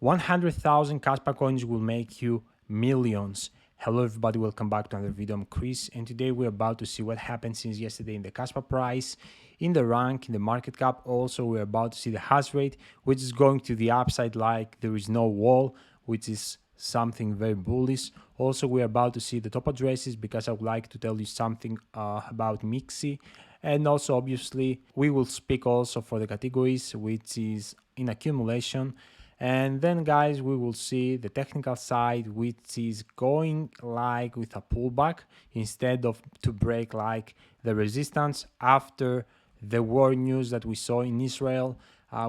100,000 Kaspa coins will make you millions. Hello everybody, welcome back to another video. I'm Chris, and today we're about to see what happened since yesterday in the Kaspa price, in the rank, in the market cap. Also, we're about to see the hash rate, which is going to the upside like there is no wall, which is something very bullish. Also, we're about to see the top addresses because I would like to tell you something about Mixi. And also, obviously, we will speak also for the categories, which is in accumulation. And then, guys, we will see the technical side, which is going like with a pullback instead of to break like the resistance after the war news that we saw in Israel.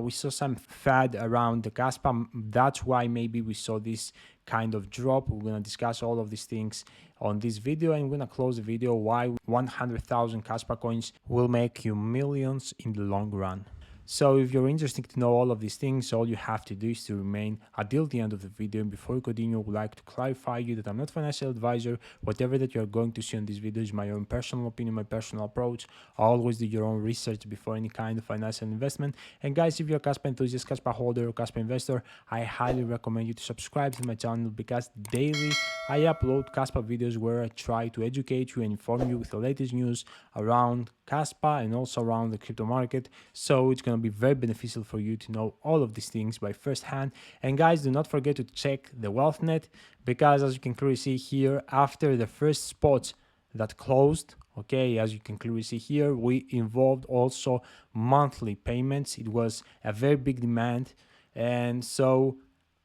We saw some fad around the Kaspa. That's why maybe we saw this kind of drop. We're going to discuss all of these things on this video, and we're going to close the video why 100,000 Kaspa coins will make you millions in the long run. So if you're interested to know all of these things, all you have to do is to remain until the end of the video. And before we continue, I would like to clarify you that I'm not a financial advisor. Whatever that you're going to see on this video is my own personal opinion, my personal approach. Always do your own research before any kind of financial investment. And guys, if you're a Kaspa enthusiast, Kaspa holder, or Kaspa investor, I highly recommend you to subscribe to my channel because daily I upload Kaspa videos where I try to educate you and inform you with the latest news around Kaspa and also around the crypto market. So it's going to be very beneficial for you to know all of these things by first hand. And guys, do not forget to check the WealthNET because as you can clearly see here, after the first spots that closed, okay, as you can clearly see here, we involved also monthly payments. It was a very big demand, and so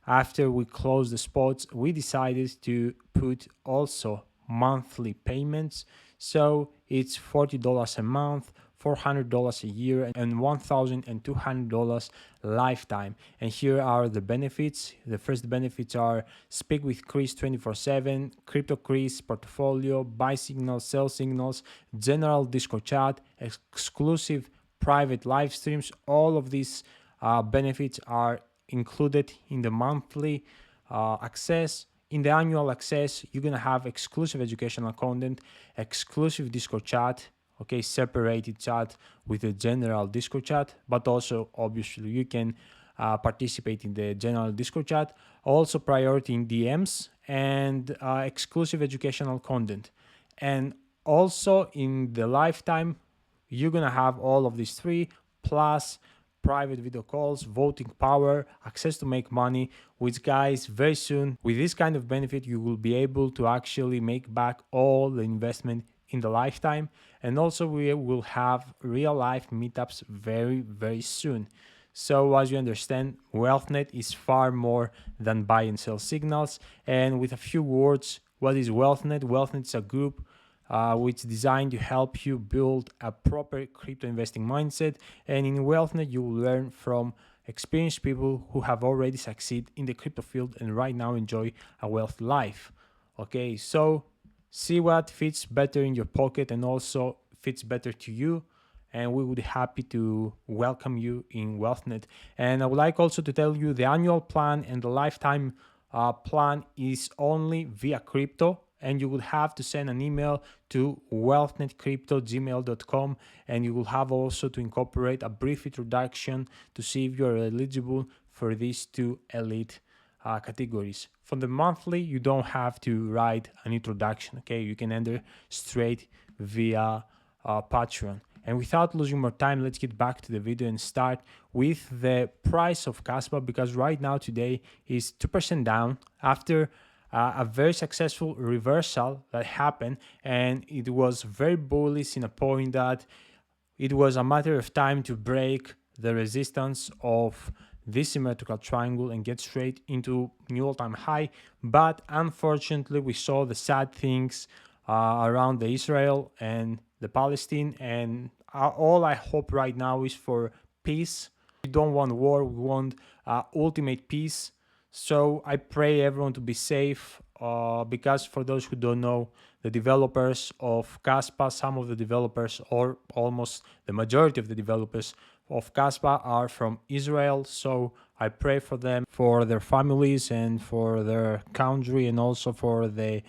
after we closed the spots, we decided to put also monthly payments. So it's $40 a month, $400 a year, and $1,200 lifetime. And here are the benefits. The first benefits are speak with Chris 24/7, crypto Chris portfolio, buy signals, sell signals, general Discord chat, exclusive private live streams. All of these benefits are included in the monthly access. In the annual access, you're gonna have exclusive educational content, exclusive Discord chat, okay, separated chat with the general Discord chat, but also obviously you can participate in the general Discord chat, also priority in DMs and exclusive educational content. And also in the lifetime, you're gonna have all of these three plus private video calls, voting power, access to make money, which guys, very soon with this kind of benefit, you will be able to actually make back all the investment in the lifetime. And also we will have real life meetups very soon. So as you understand, WealthNet is far more than buy and sell signals. And with a few words, what is WealthNet? WealthNet is a group which is designed to help you build a proper crypto investing mindset. And in WealthNet, you will learn from experienced people who have already succeeded in the crypto field and right now enjoy a wealthy life. Okay, so see what fits better in your pocket and also fits better to you. And we would be happy to welcome you in WealthNet. And I would like also to tell you the annual plan and the lifetime plan is only via crypto. And you will have to send an email to wealthnetcrypto@gmail.com, and you will have also to incorporate a brief introduction to see if you're eligible for these two elite categories. For the monthly, you don't have to write an introduction, okay? You can enter straight via Patreon. And without losing more time, let's get back to the video and start with the price of Kaspa, because right now today is 2% down after a very successful reversal that happened, and it was very bullish in a point that it was a matter of time to break the resistance of this symmetrical triangle and get straight into new all-time high. But unfortunately, we saw the sad things around the Israel and the Palestine, and all I hope right now is for peace. We don't want war, we want ultimate peace. So I pray everyone to be safe because for those who don't know, the developers of Kaspa, some of the developers or almost the majority of the developers of Kaspa are from Israel. So I pray for them, for their families and for their country, and also for the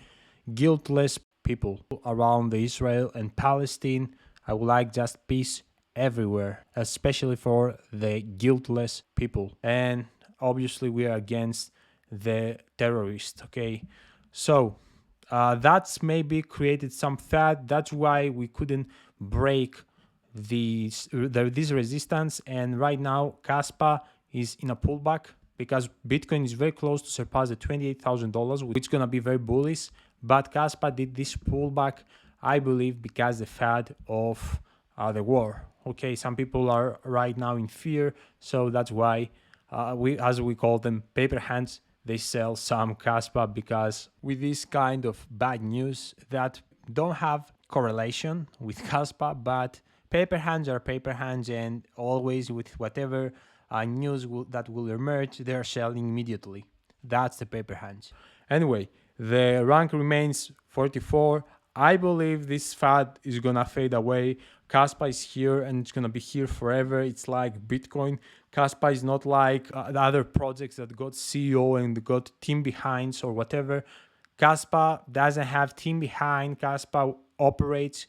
guiltless people around the Israel and Palestine. I would like just peace everywhere, especially for the guiltless people. And obviously we are against the terrorist. Okay, so that's maybe created some fat. That's why we couldn't break this resistance, and right now Kaspa is in a pullback because Bitcoin is very close to surpass the $28,000, which is gonna be very bullish. But Kaspa did this pullback, I believe, because the fad of the war. Okay, some people are right now in fear, so that's why as we call them, paper hands, they sell some Kaspa, because with this kind of bad news that don't have correlation with Kaspa, but paper hands are paper hands, and always with whatever news that will emerge, they're selling immediately. That's the paper hands. Anyway, the rank remains 44. I believe this fad is gonna fade away. Kaspa is here and it's gonna be here forever. It's like Bitcoin. Kaspa is not like the other projects that got CEO and got team behinds or whatever. Kaspa doesn't have team behind. Kaspa operates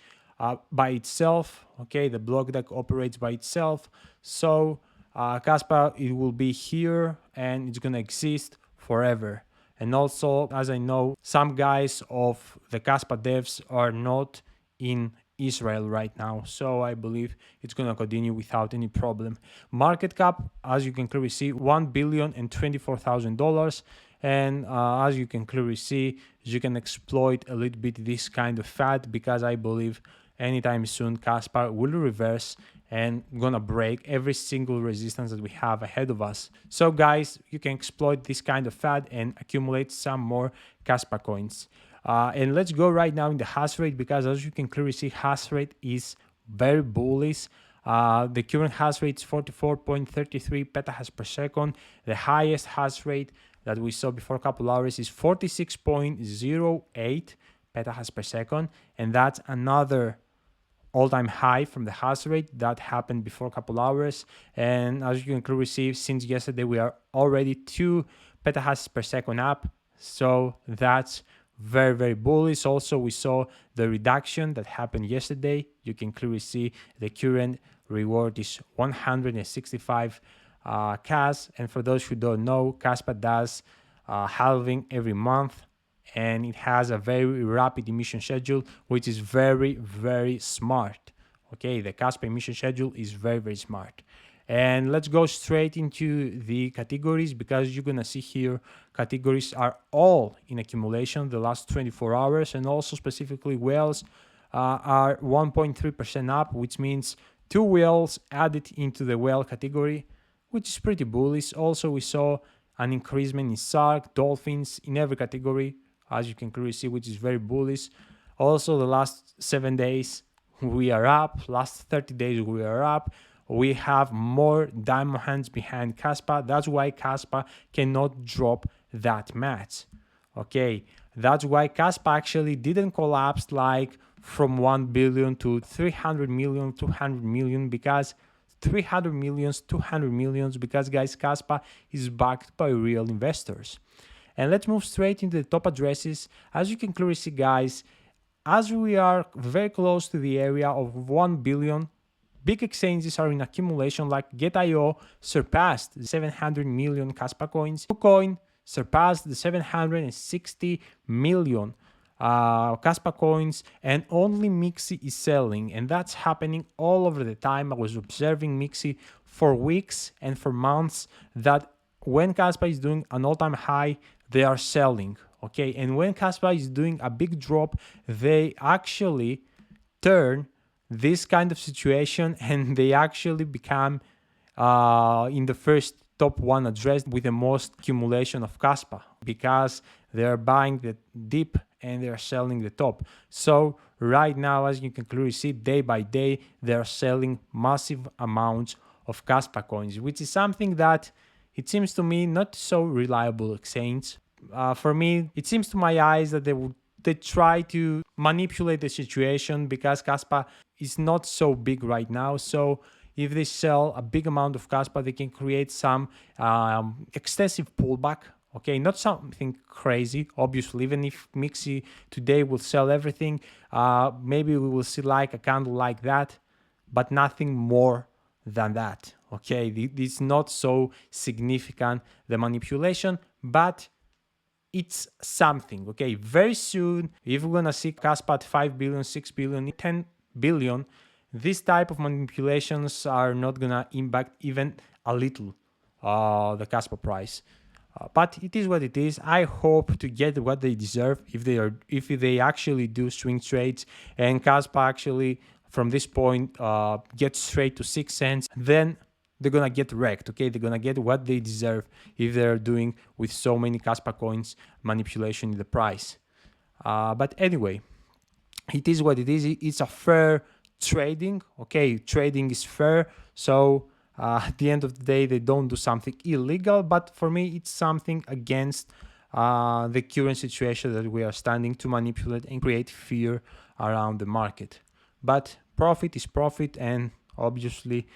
by itself. Okay, the block that operates by itself. So Kaspa, it will be here and it's gonna exist forever. And also, as I know, some guys of the Kaspa devs are not in Israel right now, so I believe it's gonna continue without any problem. Market cap, as you can clearly see, $1,024,000, and as you can clearly see, you can exploit a little bit this kind of fad, because I believe anytime soon Kaspa will reverse and gonna break every single resistance that we have ahead of us. So guys, you can exploit this kind of fad and accumulate some more Kaspa coins. And let's go right now in the hash rate, because as you can clearly see, hash rate is very bullish. The current hash rate is 44.33 petahash per second. The highest hash rate that we saw before a couple hours is 46.08 petahash per second, and that's another all-time high from the hash rate that happened before a couple hours. And as you can clearly see, since yesterday we are already 2 petahash per second up, so that's very, very bullish. Also, we saw the reduction that happened yesterday. You can clearly see the current reward is 165 Kas, and for those who don't know, Kaspa does halving every month, and it has a very rapid emission schedule, which is very, very smart. Okay, the Kaspa emission schedule is very, very smart. And let's go straight into the categories, because you're gonna see here categories are all in accumulation the last 24 hours, and also specifically whales are 1.3% up, which means 2 whales added into the whale category, which is pretty bullish. Also, we saw an increasement in shark, dolphins, in every category, as you can clearly see, which is very bullish. Also, the last 7 days we are up, last 30 days we are up. We have more diamond hands behind Kaspa. That's why Kaspa cannot drop that much. Okay, that's why Kaspa actually didn't collapse like from 1 billion to 300 million, 200 million, because 300 millions, 200 millions, because guys, Kaspa is backed by real investors. And let's move straight into the top addresses. As you can clearly see, guys, as we are very close to the area of 1 billion, big exchanges are in accumulation, like Get.io surpassed the 700 million Kaspa coins. KuCoin surpassed the 760 million Kaspa coins, and only Mixi is selling, and that's happening all over the time. I was observing Mixi for weeks and for months, that when Kaspa is doing an all-time high, they are selling. Okay, and when Kaspa is doing a big drop, they actually turn this kind of situation and they actually become in the first top 1 address with the most accumulation of Kaspa, because they're buying the dip and they're selling the top. So right now, as you can clearly see, day by day, they're selling massive amounts of Kaspa coins, which is something that it seems to me not so reliable exchange. For me, it seems to my eyes that they try to manipulate the situation, because Kaspa is not so big right now. So if they sell a big amount of Kaspa, they can create some excessive pullback. Okay, not something crazy, obviously. Even if Mixi today will sell everything, maybe we will see like a candle like that, but nothing more than that. Okay, it's not so significant, the manipulation, but it's something. Okay, very soon, if we're gonna see Kaspa at 5 billion, 6 billion, 10 billion, this type of manipulations are not gonna impact even a little the Kaspa price. But it is what it is. I hope to get what they deserve if they actually do swing trades and Kaspa actually from this point get straight to 6 cents, then they're gonna get wrecked. Okay, they're gonna get what they deserve if they're doing with so many Kaspa coins manipulation in the price. But anyway, it is what it is. It's a fair trading. Okay, trading is fair. So at the end of the day, they don't do something illegal. But for me, it's something against the current situation that we are standing to manipulate and create fear around the market. But profit is profit, and obviously,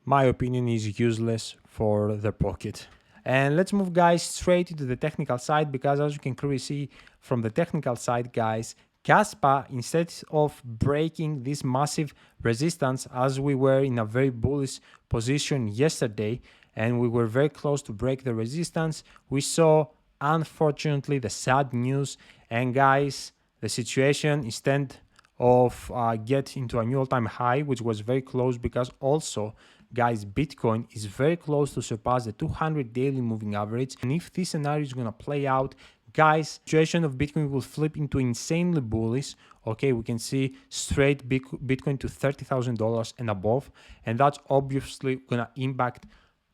my opinion is useless for the pocket. And let's move, guys, straight into the technical side, because as you can clearly see from the technical side, guys, Kaspa, instead of breaking this massive resistance, as we were in a very bullish position yesterday and we were very close to break the resistance, we saw, unfortunately, the sad news. And guys, the situation instead of get into a new all-time high, which was very close, because also, guys, Bitcoin is very close to surpass the 200 daily moving average. And if this scenario is going to play out, guys, situation of Bitcoin will flip into insanely bullish. Okay, we can see straight Bitcoin to $30,000 and above, and that's obviously gonna impact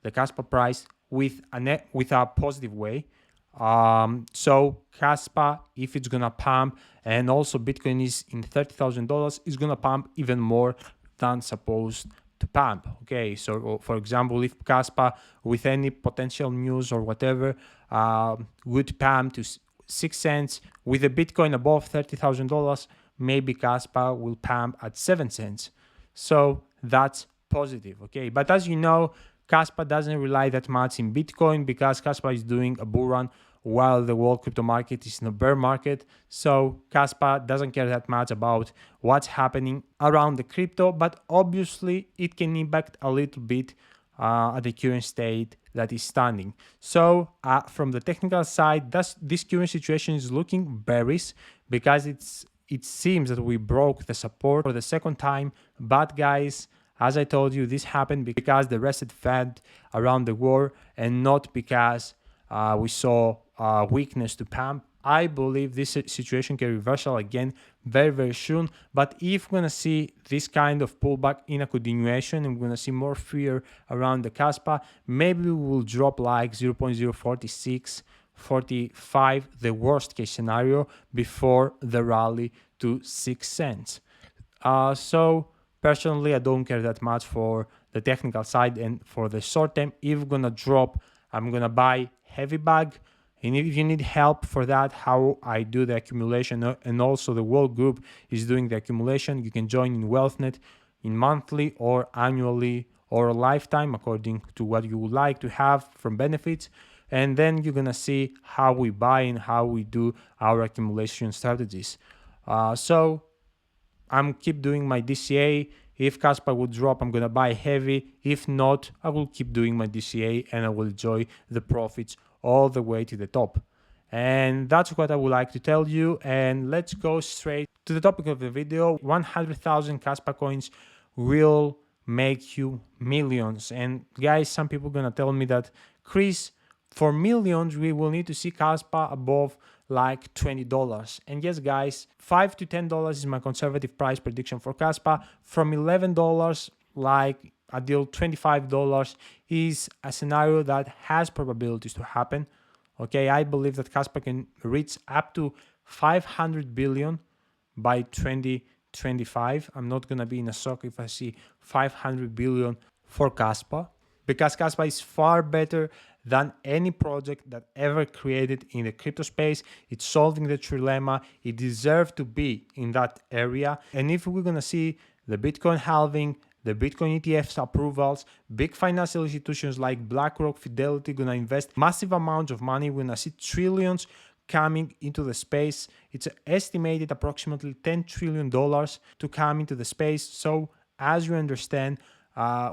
the Kaspa price with a positive way. So Kaspa, if it's gonna pump, and also Bitcoin is in $30,000, is gonna pump even more than supposed to pump. Okay, so for example, if Kaspa with any potential news or whatever would pump to 6 cents with a Bitcoin above $30,000, maybe Kaspa will pump at 7 cents. So that's positive. Okay, but as you know, Kaspa doesn't rely that much in Bitcoin because Kaspa is doing a bull run while the world crypto market is in a bear market. So Kaspa doesn't care that much about what's happening around the crypto, but obviously it can impact a little bit at the current state that is standing. So from the technical side, this current situation is looking bearish because it seems that we broke the support for the second time. But guys, as I told you, this happened because the rest fed around the war and not because we saw weakness to pump. I believe this situation can reversal again very, very soon. But if we're going to see this kind of pullback in a continuation and we're going to see more fear around the Kaspa, maybe we will drop like 0.046, 45, the worst case scenario, before the rally to 6 cents. So personally, I don't care that much for the technical side, and for the short term, if we're going to drop, I'm going to buy heavy bag. And if you need help for that, how I do the accumulation, and also the World Group is doing the accumulation, you can join in WealthNET in monthly or annually or a lifetime, according to what you would like to have from benefits. And then you're going to see how we buy and how we do our accumulation strategies. So I'm keep doing my DCA. If Kaspa would drop, I'm going to buy heavy. If not, I will keep doing my DCA and I will enjoy the profits all the way to the top. And that's what I would like to tell you. And let's go straight to the topic of the video. 100,000 Kaspa coins will make you millions. And guys, some people are going to tell me that, Chris, for millions, we will need to see Kaspa above like $20. And yes, guys, $5 to $10 is my conservative price prediction for Kaspa. From $11, like a deal $25 is a scenario that has probabilities to happen. Okay, I believe that Kaspa can reach up to 500 billion by 2025. I'm not gonna be in a shock if I see 500 billion for Kaspa, because Kaspa is far better than any project that ever created in the crypto space. It's solving the trilemma. It deserves to be in that area. And if we're gonna see the Bitcoin halving, the Bitcoin ETFs approvals, big financial institutions like BlackRock, Fidelity gonna invest massive amounts of money. We're gonna see trillions coming into the space. It's estimated approximately $10 trillion to come into the space. So as you understand,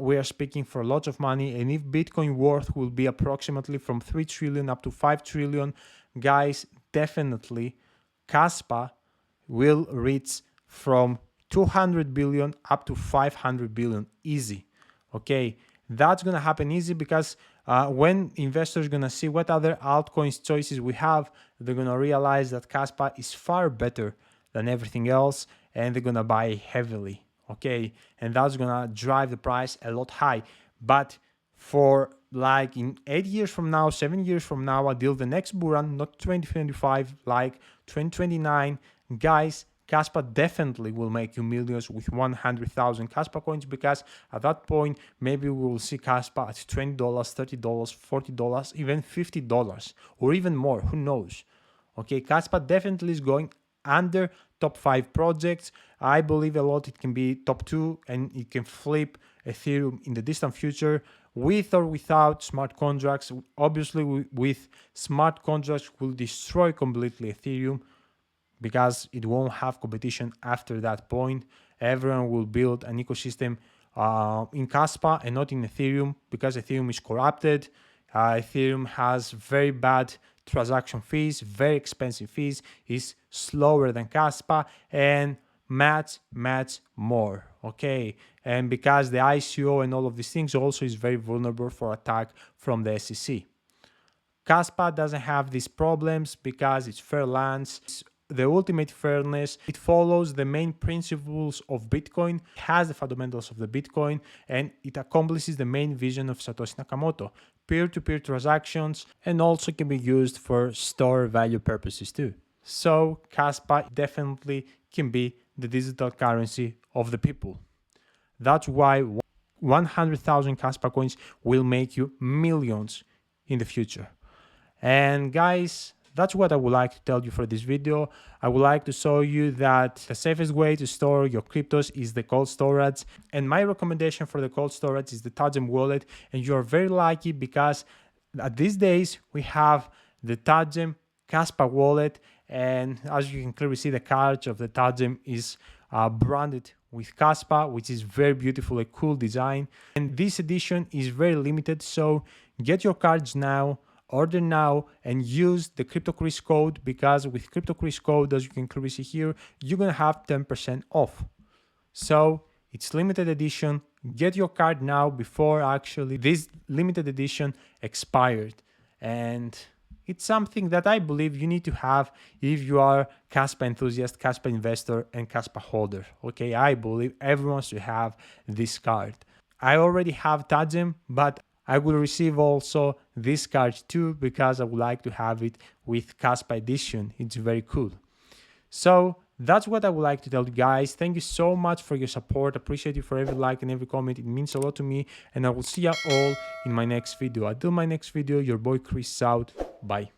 we are speaking for lots of money. And if Bitcoin worth will be approximately from 3 trillion up to 5 trillion, guys, definitely Kaspa will reach from 200 billion up to 500 billion easy. Okay, that's gonna happen easy because when investors gonna see what other altcoins choices we have, they're gonna realize that Kaspa is far better than everything else, and they're gonna buy heavily. Okay, and that's gonna drive the price a lot high. But for like in 8 years from now, 7 years from now, until the next bull run, not 2025, like 2029, guys, Kaspa definitely will make you millions with 100,000 Kaspa coins, because at that point, maybe we will see Kaspa at $20, $30, $40, even $50, or even more, who knows? Okay, Kaspa definitely is going under top 5 projects. I believe a lot it can be top 2, and it can flip Ethereum in the distant future with or without smart contracts. Obviously, with smart contracts will destroy completely Ethereum, because it won't have competition after that point. Everyone will build an ecosystem in Kaspa and not in Ethereum, because Ethereum is corrupted. Ethereum has very bad transaction fees, very expensive fees, is slower than Kaspa, and much more. Okay, and because the ICO and all of these things also is very vulnerable for attack from the SEC. Kaspa doesn't have these problems because it's fair lands. It's the ultimate fairness. It follows the main principles of Bitcoin, it has the fundamentals of the Bitcoin, and it accomplishes the main vision of Satoshi Nakamoto, peer-to-peer transactions, and also can be used for store value purposes too. So Kaspa definitely can be the digital currency of the people. That's why 100,000 Kaspa coins will make you millions in the future. And guys, that's what I would like to tell you for this video. I would like to show you that the safest way to store your cryptos is the cold storage. And my recommendation for the cold storage is the Tangem Wallet. And you are very lucky, because at these days we have the Tangem Kaspa wallet. And as you can clearly see, the card of the Tangem is branded with Kaspa, which is very beautiful, a cool design. And this edition is very limited, so get your cards now. Order now and use the CryptoChris code, because with CryptoChris code, as you can clearly see here, you're gonna have 10% off. So it's limited edition. Get your card now before actually this limited edition expired. And it's something that I believe you need to have if you are Kaspa enthusiast, Kaspa investor, and Kaspa holder. Okay, I believe everyone should have this card. I already have Tangem, but I will receive also this card too, because I would like to have it with Kaspa edition. It's very cool. So that's what I would like to tell you guys. Thank you so much for your support. Appreciate you for every like and every comment. It means a lot to me. And I will see you all in my next video. Until my next video, your boy Chris out. Bye.